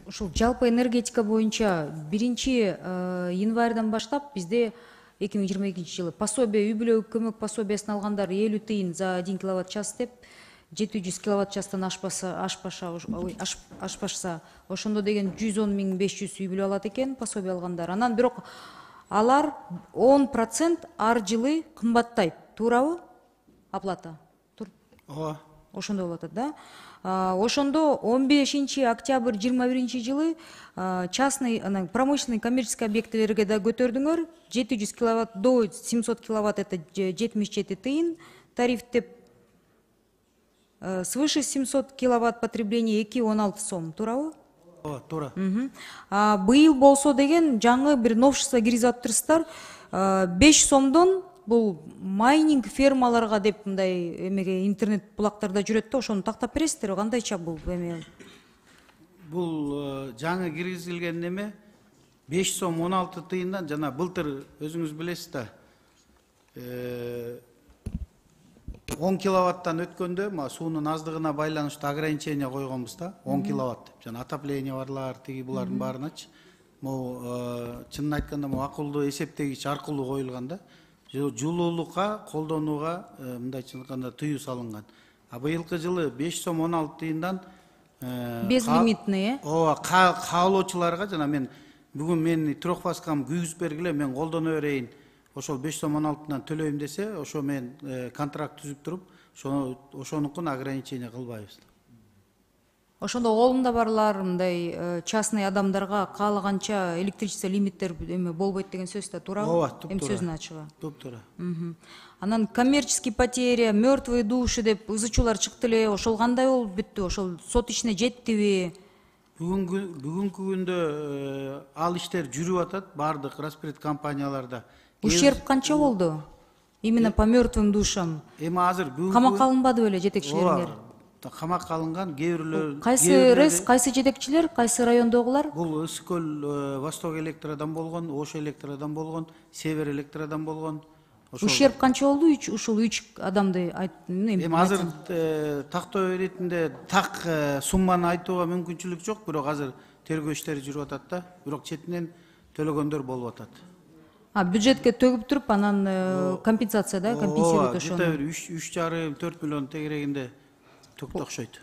Ушул жалпы энергетика боюнча 1 январдан баштап бизде 2022 жылы пособие, үй бүлөлүк көмөк пособиясын алгандар 50 тыйын за 1 киловатт час деп 700 киловатт частан ашпашса, ошондо деген 110.500 үй бүлө алат экен пособие алгандар. Анан бирок алар 10% ар жылы кымбаттайт. Туурабы? Оплата. Ооба. Ошондо болот да. Ошондо 15 октябрь 21 жылы частный, промышленный, коммерческий объекттерге да көтөрдүңөр. 700 киловатт до 700 киловатт это 77 тыйын тариф деп. Свыше 700 киловатт потребление 2,16 сом. Туурабы? Ооба, туура. Быйыл болсо деген жаңы бир новшество киргизип атыптырсыздар. 5 сомдон бул майнинг фермаларга деп мындай эмеге интернет булактарда жүрөт да, ошону тактап бересиздер. Кандайча бул эме? Бул жаңы киргизилген неме 5 сом 16 тыйындан жана былтыр өзүңүз билесиз да 10 киловаттан өткөндө суунун аздыгына байланыштуу ограничение койгонбуз да, 10 киловатт деп. Жана отопление барлар, тиги булардын баарыначы. Могу чынын айтканда могу акылдуу эсептегич аркылуу коюлган да. Жылуулукка колдонууга мындайча айтканда тыюу салынган. Быйылкы жылы 5 сом 16 тыйындан безлимитный, ооба, каалоочуларга жана мен бүгүн менин трехфаскам күйгүзүп бергиле, мен колдоно берейин. Ошол 5 сом 16-тан төлөйм десе, ошо мен контракт түзүп туруп, ошонукун ограничение кылбайбыз. Ошондо колунда барлар мындай частный адамдарга каалаганча электричество лимиттер эме болбойт деген сөз да, туурабы? Ооба, туп Эми туура. сөзүн ачыгы. Туп туура. Анан коммерческий потеря, мертвые души деп ызычуулар чыкты эле. Ошол кандай болуп бүттү? Ошол сот ишине жеттиби? Бүгүнкү күндө ал иштер жүрүп атат бардык распред компанияларда. Ущерб канча болду? Именно по мертвым душам. Эми азыр Камакка алынбады беле жетекчилериңер? Камакка алынган, кээ бирлер. Кайсы жетекчилер, кайсы райондогулар? Бул Ысык көл Восток электродан болгон, Ош электродан болгон, Север электродан болгон. Ущерб канча болду? Ушул 3 адамды Эми азыр тактоо иретинде так сумманы айтууга мүмкүнчүлүк жок, бирок азыр тергөө иштери жүрүп атат да. Бирок четинен төлөгөндөр болуп атат. Бюджетке төгүп туруп, анан компенсация да, компенсировать ошону. 3,5-4 миллион тегерегинде төктө окшойт.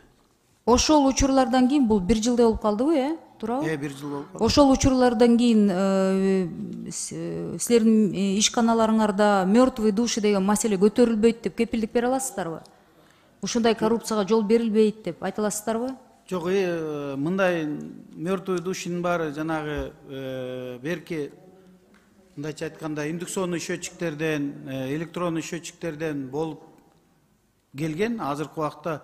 Ошол учурлардан кийин бул 1 жылдай болуп калдыбы, туурабы? 1 жыл болуп калды. Ошол учурлардан кийин силердин ишканаларыңарда мертвые души деген маселе көтөрүлбөйт деп кепилдик бере аласыздарбы? Ушундай коррупцияга жол берилбейт деп айта аласыздарбы? Жок, мындай мертвый душинин баары жанагы берки мындайча айтканда индукционный счетчиктерден, электронный счетчиктерден болуп келген. Азыркы убакта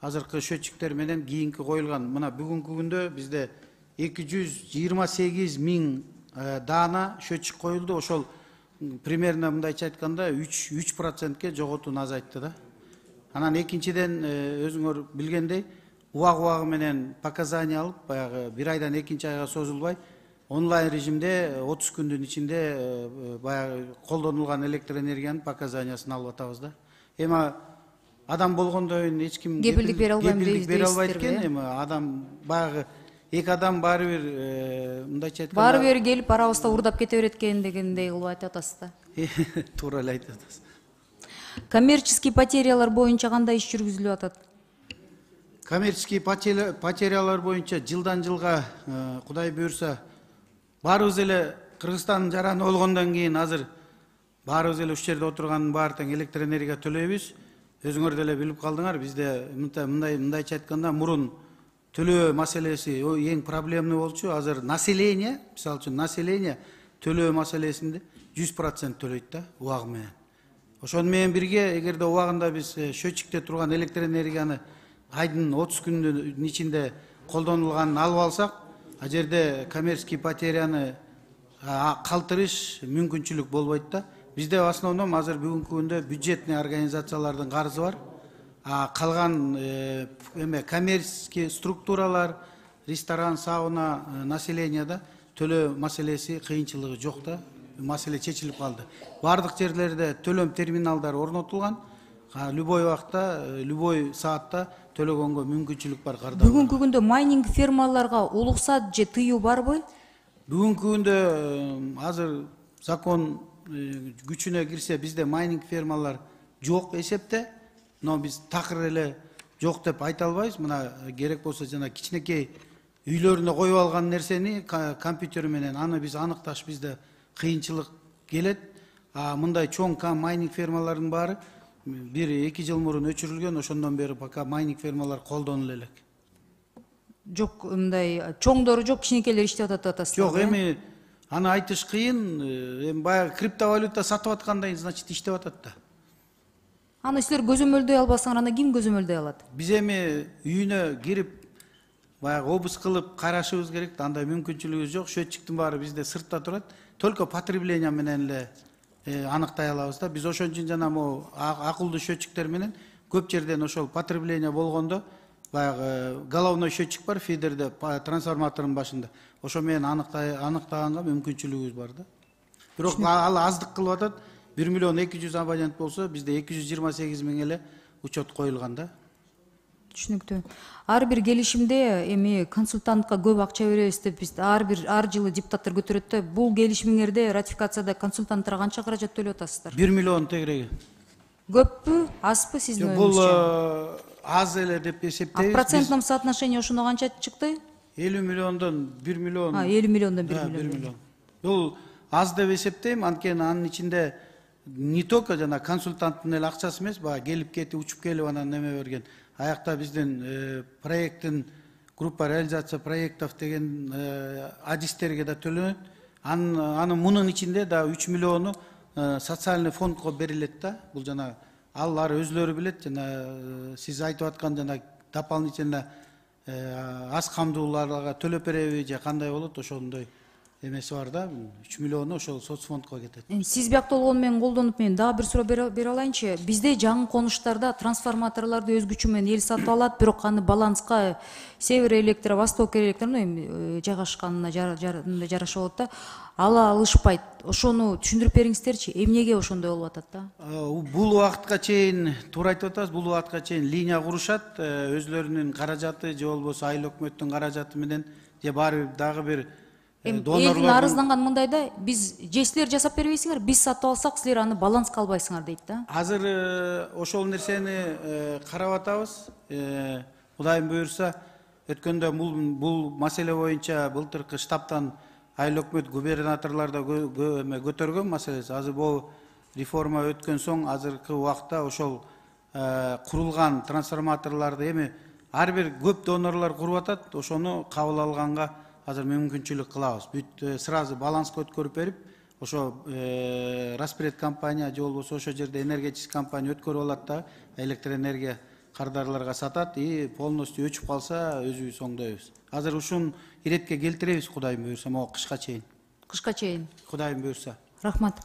азыркы счетчиктер менен кийинки коюлган. Мына бүгүнкү күндө бизде 228 000 даана счетчик коюлду. Ошол примерно мындайча айтканда 3%ке жоготууну азайтты да. Анан экинчиден өзүңөр билгендей убагы менен показания алып, баягы 1 айдан 2 айга созулбай онлайн режимде 30 күндүн ичинде баягы колдонулган электр энергиянын показаниясын алып атабыз да. Эми адам болгондон кийин эч ким кепилдик бере албайм албайт экен. Эми адам баягы эки адам баары бир мындайча айтканда баары бир келип арабызда урдап кете берет экен дегендей кылып айтып атасыз да. Туура эле айтып атасыз. Коммерческий потерялар боюнча кандай иш жүргүзүлүп атат? Коммерческий потерялар боюнча жылдан жылга Кудай буйрса баарыбыз эле Кыргызстандын жараны болгондон кийин азыр баарыбыз эле ушул жерде отургандын баары тең электр энергия төлөйбүз. Өзүңөр деле билип калдыңар, бизде мындайча айтканда мурун төлөө маселеси эң проблемный болчу. Азыр население, мисалы үчүн население төлөө маселесинде 100% төлөйт да убагы менен. Ошону менен бирге эгерде убагында биз счетчикте турган электр энергияны айдын 30 күндүн ичинде колдонулганын алып алсак, а жерде коммерческий потеряны калтырыш мүмкүнчүлүк болбойт да. Бизде в основном азыр бүгүнкү күндө бюджетный организациялардын карызы бар. Калган коммерческий структуралар, ресторан, сауна, населенияда төлөө маселеси кыйынчылыгы жок да. Маселе чечилип калды. Бардык жерлерде төлөм терминалдары орнотулган. любой убакта, любой саатта төлөгөнгө мүмкүнчүлүк бар карда. Бүгүнкү күндө майнинг фермаларга уруксат же тыюу барбы? Бүгүнкү күндө азыр закон күчүнө кирсе бизде майнинг фермалар жок эсепте, но биз такыр эле жок деп айта албайбыз. Мына керек болсо жана кичинекей үйлөрүнө коюп алган нерсени компьютер менен аны биз аныкташ бизде кыйынчылык келет. Мындай чоң майнинг фермалардын баары 1-2 жыл мурун өчүрүлгөн, ошондон бери пока майнинг фермалар колдонула элек. Жок, мындай чоңдору жок, кичинекейлер иштеп атат деп атасыздар. Жок, эми аны айтыш кыйын. Эми баягы криптовалюта сатып аткандай, значит, иштеп атат да. Аны силер көзөмөлдөй албасаңар, анда ким көзөмөлдөй алат? Биз эми үйүнө кирип, баягы обыск кылып карашыбыз керек. Андай мүмкүнчүлүгүбүз жок. Счетчиктин баары бизде сыртта турат. Только потребление менен эле аныктай алабыз да. Биз ошон үчүн жана могу акылдуу счетчиктер менен көп жерден ошол потребление болгондо баягы головной счетчик бар фидерде, трансформатордун башында. Ошо менен аныктаганга мүмкүнчүлүгүбүз бар да. Бирок ал аздык кылып атат. 1 миллион 200 абонент болсо, бизде 228 миң эле учет коюлган да. Түшүнүктүү. Ар бир келишимде эми консультантка көп акча беребиз деп биз ар жылы депутаттар көтөрөт да. Бул келишимиңерде ратификацияда консультанттарга канча каражат төлөп атасыздар? 1 миллион тегереги. Көппү, азбы сиздин Бул оюңузча? аз эле деп эсептейбиз. Процентном соотношении ошондо канча чыкты? 50 миллиондон 1 миллион. 50 миллиондон 1 1 миллион. миллион. Бул аз деп эсептейм, анткени анын ичинде не только жана консультанттын эле акчасы эмес, баягы келип кетип, учуп келип анан неме берген. Аякта биздин проекттин группа реализация проектов деген адистерге да төлөнөт. Анын мунун ичинде да 3 миллиону социальный фондко берилет да. Бул жана алар өзлөрү билет, жана сиз айтып аткан жана дополнительно аз камдууларга төлөп береби же кандай болот, ошондой эмеси бар да. 3 миллиону ошол соцфондко кетет. Сиз биякта болгону менен колдонуп, мен дагы бир суроо бере алайынчы. Бизде жаңы конуштарда трансформаторлорду өз күчү менен эл сатып алат, бирок аны баланска Север Электро, Восток Электро жайгашканына жараша болот да. Ала алышпайт. Ошону түшүндүрүп бериңиздерчи. Эмнеге ошондой болуп атат да? Бул убакытка чейин туура айтып атасыз. Бул убакытка чейин линия курушат, өзлөрүнүн каражаты же болбосо айыл өкмөттүн каражаты менен же баары дагы бир Элдин арызданган мындай да, биз же силер жасап бербейсиңер, биз сатып алсак силер аны баланска албайсыңар дейт да. Азыр ошол нерсени карап атабыз. Кудайым буйрса, өткөндө бул маселе боюнча былтыркы штабтан айыл өкмөт губернаторлордо көтөргөн маселеси. Азыр бул реформа өткөн соң азыркы убакта ошол курулган трансформаторлорду эми ар бир көп донорлор куруп атат, ошону кабыл алганга азыр мүмкүнчүлүк кылабыз. Бүт сразу баланска өткөрүп берип, ошо распред компания же болбосо ошо жерде энергетический компания өткөрүп алат да, электроэнергия кардарларга сатат и полностью өчүп калса өзүбүз оңдойбуз. Азыр ушун иретке келтиребиз, Кудайым буйрса, могу кышка чейин. Кышка чейин. Кудайым буйрса. Рахмат.